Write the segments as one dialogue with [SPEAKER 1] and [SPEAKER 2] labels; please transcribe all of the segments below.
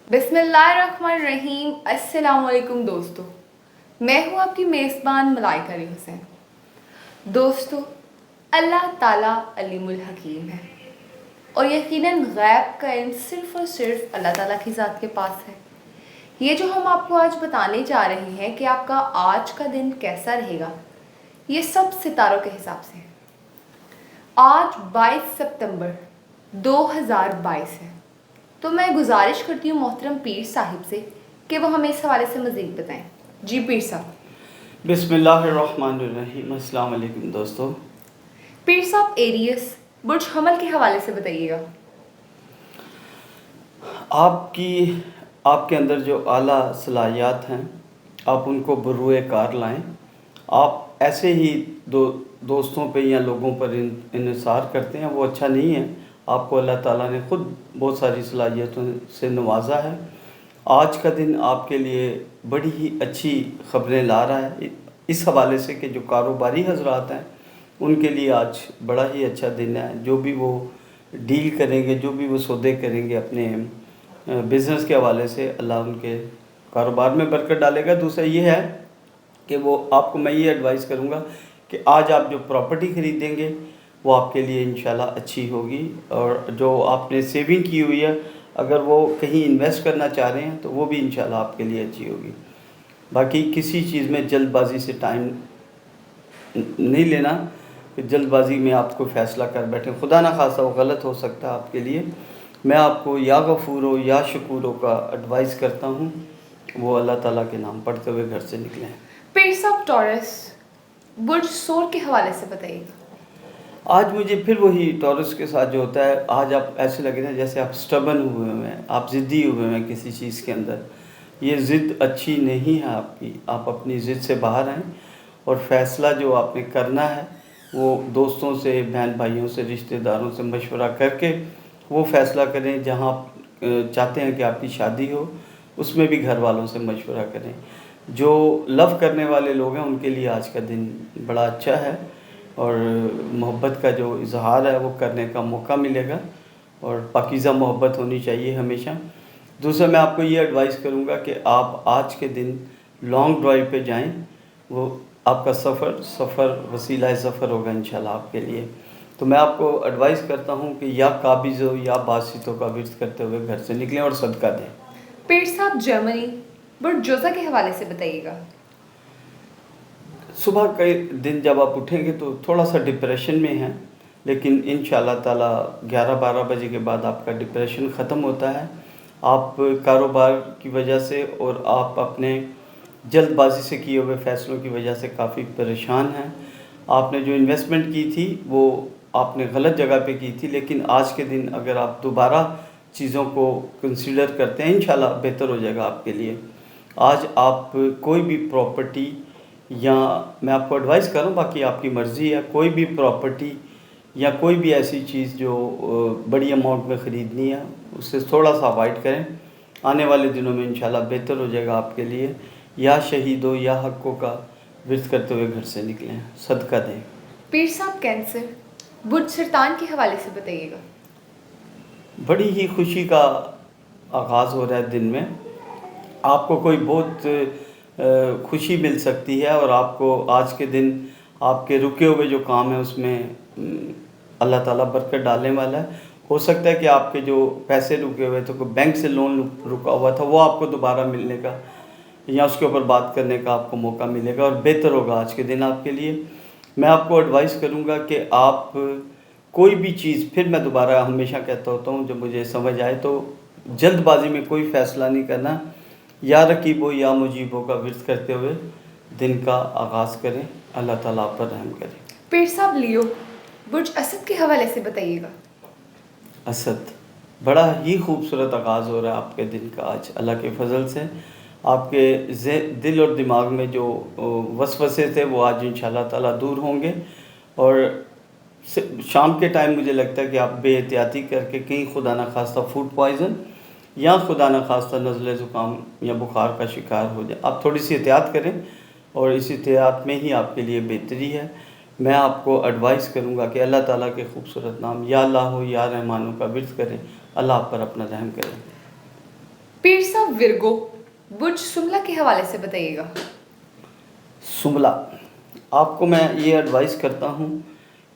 [SPEAKER 1] बिस्मिल्लाहिर्रहमानिर्रहीम। अस्सलाम वालेकुम दोस्तों, मैं हूँ आपकी मेज़बान मलाइका हुसैन। दोस्तों, अल्लाह ताला अलीमुल हकीम है और यकीनन गैब का इल्म सिर्फ़ और सिर्फ अल्लाह ताला की ज़ात के पास है। ये जो हम आपको आज बताने जा रहे हैं कि आपका आज का दिन कैसा रहेगा, ये सब सितारों के हिसाब से है। आज 22 सितंबर 2022 है, तो मैं गुजारिश करती हूँ मोहतरम पीर साहिब से कि वो हमें इस हवाले से मज़ीद बताएं। जी पीर साहब।
[SPEAKER 2] बिस्मिल्लाहिर्रहमानिर्रहीम। अस्सलाम वालेकुम दोस्तों।
[SPEAKER 1] पीर साहब, एरियस बुर्ज हमल के हवाले से बताइएगा।
[SPEAKER 2] आपके अंदर जो आला सलाहियात हैं, आप उनको बरूए कार लाएं। आप ऐसे ही दोस्तों पे या लोगों पर इन्हिसार करते हैं, वो अच्छा नहीं है। आपको अल्लाह ताला ने ख़ुद बहुत सारी सलाहियतों से नवाजा है। आज का दिन आपके लिए बड़ी ही अच्छी ख़बरें ला रहा है इस हवाले से कि जो कारोबारी हजरात हैं उनके लिए आज बड़ा ही अच्छा दिन है। जो भी वो डील करेंगे, जो भी वो सौदे करेंगे अपने बिज़नेस के हवाले से, अल्लाह उनके कारोबार में बरकत डालेगा। दूसरा ये है कि वो आपको मैं ये एडवाइस करूँगा कि आज आप जो प्रॉपर्टी ख़रीदेंगे वो आपके लिए इंशाल्लाह अच्छी होगी, और जो आपने सेविंग की हुई है अगर वो कहीं इन्वेस्ट करना चाह रहे हैं तो वो भी इंशाल्लाह आपके लिए अच्छी होगी। बाकी किसी चीज़ में जल्दबाजी से टाइम नहीं लेना कि जल्दबाजी में आप कोई फ़ैसला कर बैठे, खुदा ना खासा वो गलत हो सकता है आपके लिए। मैं आपको या गफूरो या शकूरो का एडवाइस करता हूँ, वो अल्लाह ताला के नाम पढ़ते हुए घर से निकलें।
[SPEAKER 1] पीर साहब, टॉरस बुर्ज सोर के हवाले से बताइएगा।
[SPEAKER 2] आज मुझे फिर वही टॉरस के साथ जो होता है, आज आप ऐसे लग रहे हैं जैसे आप स्टबन हुए हैं, आप ज़िद्दी हुए हैं किसी चीज़ के अंदर। ये ज़िद अच्छी नहीं है आपकी। आप अपनी ज़िद से बाहर आएँ और फ़ैसला जो आपने करना है वो दोस्तों से, बहन भाइयों से, रिश्तेदारों से मशवरा करके वो फ़ैसला करें। जहाँ आप चाहते हैं कि आपकी शादी हो, उसमें भी घर वालों से मशवरा करें। जो लव करने वाले लोग हैं उनके लिए आज का दिन बड़ा अच्छा है और मोहब्बत का जो इजहार है वो करने का मौका मिलेगा, और पाकीज़ा मोहब्बत होनी चाहिए हमेशा। दूसरा, मैं आपको ये एडवाइस करूँगा कि आप आज के दिन लॉन्ग ड्राइव पे जाएं। वो आपका सफ़र वसीला ज़फ़र होगा इंशाल्लाह आपके लिए। तो मैं आपको एडवाइस करता हूँ कि या काबिज़ों या बासितों का विर्द करते हुए घर से निकलें और सदका दें।
[SPEAKER 1] पीर साहब, जर्मनी बुर्ज जोज़ा के हवाले से बताइएगा।
[SPEAKER 2] सुबह के दिन जब आप उठेंगे तो थोड़ा सा डिप्रेशन में हैं, लेकिन इंशाल्लाह ताला 11-12 बजे के बाद आपका डिप्रेशन ख़त्म होता है। आप कारोबार की वजह से और आप अपने जल्दबाजी से किए हुए फ़ैसलों की वजह से काफ़ी परेशान हैं। आपने जो इन्वेस्टमेंट की थी वो आपने गलत जगह पे की थी, लेकिन आज के दिन अगर आप दोबारा चीज़ों को कंसीडर करते हैं इंशाल्लाह बेहतर हो जाएगा आपके लिए। आज आप कोई भी प्रॉपर्टी, या मैं आपको एडवाइस कर रहा हूँ, बाकी आपकी मर्ज़ी है, कोई भी प्रॉपर्टी या कोई भी ऐसी चीज़ जो बड़ी अमाउंट में ख़रीदनी है उससे थोड़ा सा अवॉइड करें। आने वाले दिनों में इंशाल्लाह बेहतर हो जाएगा आपके लिए। या शहीदों या हक़ों का विर्द करते हुए घर से निकलें, सदका दें।
[SPEAKER 1] पीर साहब, कैंसर बुर्ज सरतान के हवाले से बताइएगा।
[SPEAKER 2] बड़ी ही खुशी का आगाज़ हो रहा है दिन में। आपको कोई बहुत खुशी मिल सकती है, और आपको आज के दिन आपके रुके हुए जो काम है उसमें अल्लाह ताला बरकत डालने वाला है। हो सकता है कि आपके जो पैसे रुके हुए थे, कोई बैंक से लोन रुका हुआ था, वो आपको दोबारा मिलने का या उसके ऊपर बात करने का आपको मौका मिलेगा और बेहतर होगा आज के दिन आपके लिए। मैं आपको एडवाइस करूँगा कि आप कोई भी चीज़, फिर मैं दोबारा हमेशा कहता होता हूँ जब मुझे समझ आए, तो जल्दबाजी में कोई फ़ैसला नहीं करना। या रकीबो या मुजीबो का विर्द करते हुए दिन का आगाज़ करें। अल्लाह ताला आप पर रहम करे।
[SPEAKER 1] पीर साहब, लियो बुर्ज असद के हवाले से बताइएगा।
[SPEAKER 2] असद, बड़ा ही खूबसूरत आगाज़ हो रहा है आपके दिन का आज अल्लाह के फ़ज़ल से। आपके दिल और दिमाग में जो वसवसे थे वो आज इंशाल्लाह ताला दूर होंगे, और शाम के टाइम मुझे लगता है कि आप बेहतियाती करके कहीं खुदा न खास्ता फूड पॉइज़न या खुदा न खास्ता नज़ले ज़ुकाम या बुखार का शिकार हो जाए। आप थोड़ी सी एहतियात करें, और इस एहतियात में ही आपके लिए बेहतरी है। मैं आपको एडवाइस करूँगा कि अल्लाह ताला के खूबसूरत नाम या अल्लाह हो या रहमानो का विर्द करें। अल्लाह आप पर अपना रहम करें।
[SPEAKER 1] पीर साहब विरगो बुर्ज सुमला के हवाले से बताइएगा।
[SPEAKER 2] सुमला, आपको मैं ये एडवाइस करता हूँ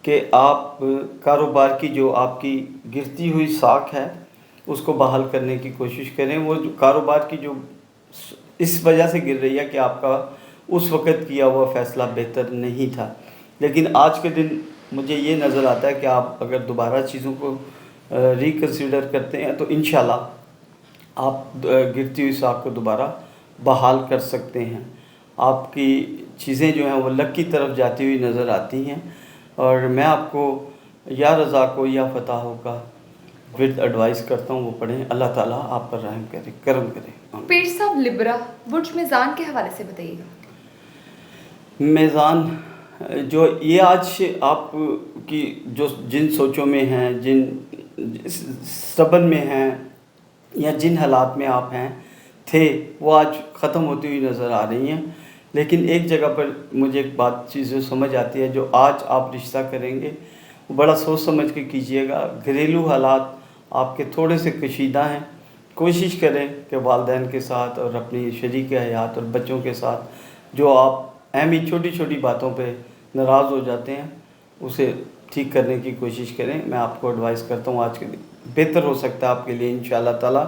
[SPEAKER 2] कि आप कारोबार की जो आपकी गिरती हुई साख है उसको बहाल करने की कोशिश करें। वो जो कारोबार की जो इस वजह से गिर रही है कि आपका उस वक़्त किया हुआ फ़ैसला बेहतर नहीं था, लेकिन आज के दिन मुझे ये नज़र आता है कि आप अगर दोबारा चीज़ों को रिकन्सिडर करते हैं तो इंशाल्लाह आप गिरती हुई साख को दोबारा बहाल कर सकते हैं। आपकी चीज़ें जो हैं वो लक की तरफ जाती हुई नज़र आती हैं, और मैं आपको या रज़ा को या फ़ताह का विर्द एडवाइस करता हूँ, वो पढ़ें। अल्लाह ताला आप पर रहम करे, करम करे।
[SPEAKER 1] पीर साहब लिब्रा बुर्ज मिजान के हवाले से बताइएगा।
[SPEAKER 2] मेज़ान, जो ये आज आप की जो जिन सोचों में हैं, जिन सबन में हैं, या जिन हालात में आप हैं थे, वो आज ख़त्म होती हुई नज़र आ रही हैं। लेकिन एक जगह पर मुझे एक बात चीज़ें समझ आती है, जो आज आप रिश्ता करेंगे वो बड़ा सोच समझ के कीजिएगा। घरेलू हालात आपके थोड़े से कशीदा हैं। कोशिश करें कि वालिदैन के साथ और अपनी शरीक हयात और बच्चों के साथ जो आप अहमी छोटी छोटी बातों पे नाराज़ हो जाते हैं उसे ठीक करने की कोशिश करें। मैं आपको एडवाइस करता हूँ, आज के दिन बेहतर हो सकता है आपके लिए इंशाअल्लाह ताला।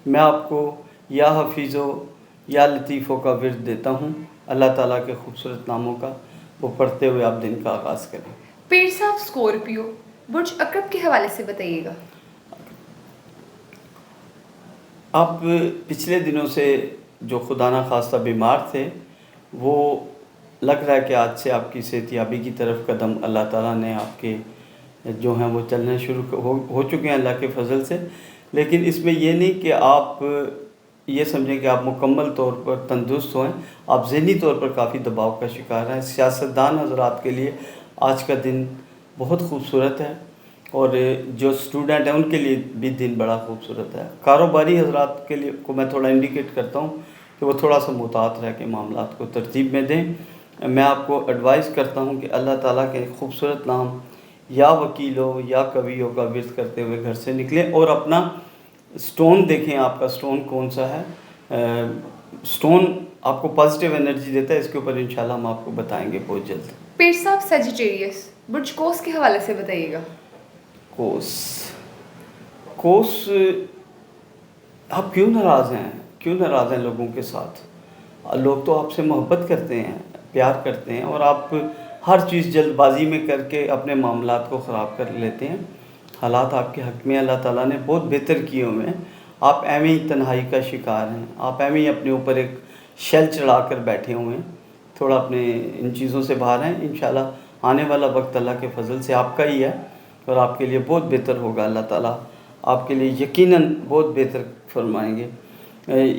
[SPEAKER 2] मैं आपको या हफीज़ो या लतीफ़ों का विर्द देता हूँ, अल्लाह ताला के खूबसूरत नामों का, वो पढ़ते हुए आप दिन का आगाज़ करें।
[SPEAKER 1] पीर साहब स्कॉर्पियो बुर्ज अकरब के हवाले से बताइएगा।
[SPEAKER 2] आप पिछले दिनों से जो खुदा न खास्ता बीमार थे, वो लग रहा है कि आज से आपकी सेहतयाबी की तरफ कदम अल्लाह ताला ने आपके जो हैं वो चलने शुरू हो चुके हैं अल्लाह के फजल से। लेकिन इसमें ये नहीं कि आप ये समझें कि आप मुकम्मल तौर पर तंदुरुस्त हों। आप ज़हनी तौर पर काफ़ी दबाव का शिकार हैं। सियासतदान हज़रात के लिए आज का दिन बहुत खूबसूरत है, और जो स्टूडेंट हैं उनके लिए भी दिन बड़ा खूबसूरत है। कारोबारी हज़रात के लिए को मैं थोड़ा इंडिकेट करता हूँ कि वो थोड़ा सा मुहतात रह के मामलात को तरतीब में दें। मैं आपको एडवाइस करता हूँ कि अल्लाह ताला के खूबसूरत नाम या वकीलों या कवियों का विर्द करते हुए घर से निकलें, और अपना स्टोन देखें, आपका स्टोन कौन सा है। स्टोन आपको पॉजिटिव एनर्जी देता है, इसके ऊपर इंशाल्लाह हम आपको बताएंगे बहुत जल्द।
[SPEAKER 1] पीर साहब सेजिटेरियस बुर्ज कोस के हवाले से बताइएगा।
[SPEAKER 2] कोस, आप क्यों नाराज़ हैं, क्यों नाराज़ हैं लोगों के साथ? लोग तो आपसे मोहब्बत करते हैं, प्यार करते हैं, और आप हर चीज़ जल्दबाजी में करके अपने मामलात को ख़राब कर लेते हैं। हालात आपके हक़ में अल्लाह ताला ने बहुत बेहतर किए हुए हैं। आप एवं ही तन्हाई का शिकार हैं, आप एवं ही अपने ऊपर एक शेल चढ़ा कर बैठे हुए हैं। थोड़ा अपने इन चीज़ों से बाहर हैं। इंशाल्लाह आने वाला वक्त अल्लाह के फजल से आपका ही है, और आपके लिए बहुत बेहतर होगा। अल्लाह ताला आपके लिए यकीनन बहुत बेहतर फरमाएंगे।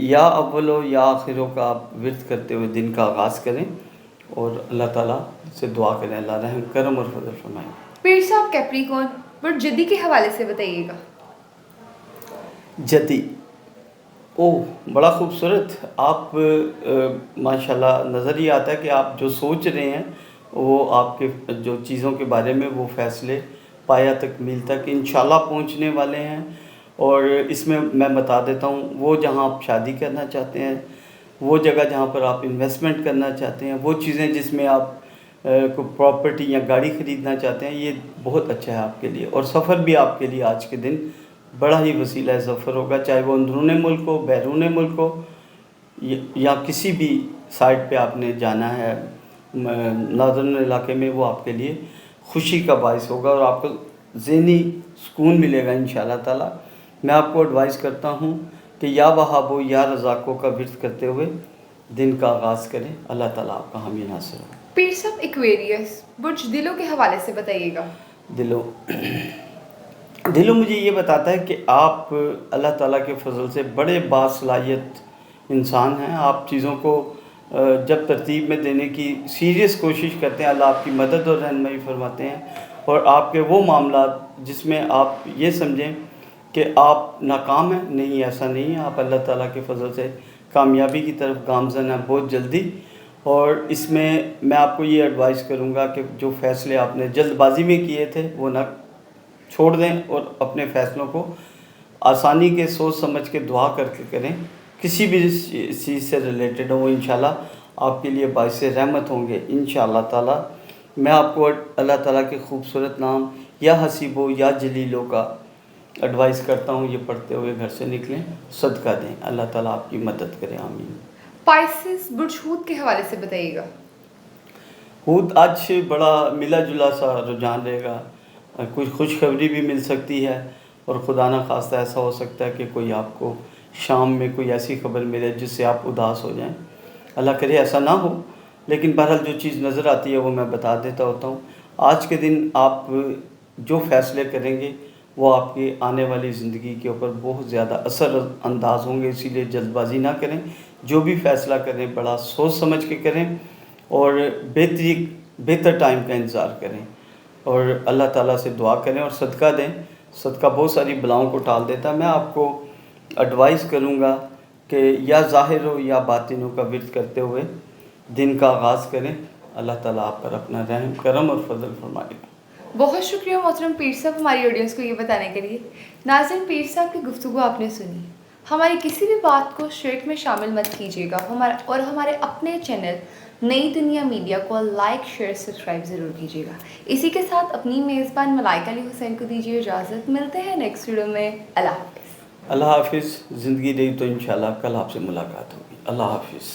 [SPEAKER 2] या अव्वलो या आखिरों का आप विर्द करते हुए दिन का आगाज़ करें, और अल्लाह ताला से दुआ करें, अल्लाह रहम करम और फजल फरमाए।
[SPEAKER 1] पीर साहब कैप्रिकॉर्न बुर्ज जदी के हवाले से बताइएगा।
[SPEAKER 2] जदी, ओह बड़ा खूबसूरत। आप माशाल्लाह नज़र ही आता है कि आप जो सोच रहे हैं वो आपके जो चीज़ों के बारे में वो फ़ैसले पाया तकमील तक इंशाल्लाह पहुंचने वाले हैं। और इसमें मैं बता देता हूँ, वो जहाँ आप शादी करना चाहते हैं, वो जगह जहाँ पर आप इन्वेस्टमेंट करना चाहते हैं, वो चीज़ें जिसमें आप को प्रॉपर्टी या गाड़ी ख़रीदना चाहते हैं, ये बहुत अच्छा है आपके लिए। और सफ़र भी आपके लिए आज के दिन बड़ा ही वसीला सफ़र होगा, चाहे वो अंदरूनी मुल्क हो, बैरूनी मुल्क हो, या किसी भी साइड पे आपने जाना है नॉर्दर्न इलाके में, वो आपके लिए खुशी का बायस होगा और आपको ज़हनी सुकून मिलेगा इंशाअल्लाह ताला। मैं आपको एडवाइस करता हूँ कि या वहाबो या रज़ाक़ों का विर्द करते हुए दिन का आगाज़ करें। अल्लाह ताला आपका हामी नासिर हो।
[SPEAKER 1] पीर साहब एक्वेरियस बुर्ज दिलों के हवाले से बताइएगा।
[SPEAKER 2] दिलों मुझे ये बताता है कि आप अल्लाह ताला के फजल से बड़े बासलाहियत इंसान हैं। आप चीज़ों को जब तरतीब में देने की सीरियस कोशिश करते हैं, अल्लाह आपकी मदद और रहनुमाई फरमाते हैं। और आपके वो मामला जिसमें आप ये समझें कि आप नाकाम हैं, नहीं ऐसा नहीं है। आप अल्लाह ताला के फजल से कामयाबी की तरफ गामज़न हैं बहुत जल्दी। और इसमें मैं आपको ये एडवाइस करूँगा कि जो फ़ैसले आपने जल्दबाजी में किए थे वो ना छोड़ दें, और अपने फ़ैसलों को आसानी के सोच समझ के दुआ करके करें کسی بھی چیز سے ریلیٹڈ ہوں، وہ انشاءاللہ آپ کے لیے باعث رحمت ہوں گے انشاءاللہ تعالیٰ۔ میں آپ کو اللہ تعالیٰ کے خوبصورت نام یا حسیبوں یا جلیلوں کا ایڈوائز کرتا ہوں، یہ پڑھتے ہوئے گھر سے نکلیں، صدقہ دیں، اللہ تعالیٰ آپ کی مدد کرے، آمین۔
[SPEAKER 1] پائسس برج ہود کے حوالے سے بتائیے گا۔
[SPEAKER 2] ہود آج بڑا ملا جلا سا رجحان رہے گا، کچھ خوشخبری بھی مل سکتی ہے، اور خدا نہ خواستہ ایسا ہو سکتا ہے کہ کوئی آپ کو شام میں کوئی ایسی خبر ملے جس سے آپ اداس ہو جائیں، اللہ کرے ایسا نہ ہو، لیکن بہرحال جو چیز نظر آتی ہے وہ میں بتا دیتا ہوتا ہوں۔ آج کے دن آپ جو فیصلے کریں گے وہ آپ کی آنے والی زندگی کے اوپر بہت زیادہ اثر انداز ہوں گے، اسی لیے جلد بازی نہ کریں، جو بھی فیصلہ کریں بڑا سوچ سمجھ کے کریں، اور بہتر ٹائم کا انتظار کریں، اور اللہ تعالیٰ سے دعا کریں اور صدقہ دیں۔ صدقہ بہت ساری بلاؤں کو ٹال دیتا ہے۔ میں آپ کو ایڈوائز کروں گا کہ یا ظاہر ہو یا باطن ہو کا ورد کرتے ہوئے دن کا آغاز کریں، اللہ تعالیٰ آپ پر اپنا رحم کرم اور فضل فرمائے گا۔
[SPEAKER 1] بہت شکریہ محترم پیر صاحب ہماری آڈینس کو یہ بتانے کے لیے۔ ناظرین، پیر صاحب کی گفتگو آپ نے سنی، ہماری کسی بھی بات کو شرک میں شامل مت کیجیے گا، اور ہمارے اپنے چینل نئی دنیا میڈیا کو لائک شیئر سبسکرائب ضرور کیجیے گا۔ اسی کے ساتھ اپنی میزبان ملائکہ علی حسین کو دیجیے اجازت، ملتے ہیں نیکسٹ ویڈیو میں، اللہ حافظ۔
[SPEAKER 2] اللہ حافظ۔ زندگی رہی تو انشاءاللہ کل آپ سے ملاقات ہوگی۔ اللہ حافظ۔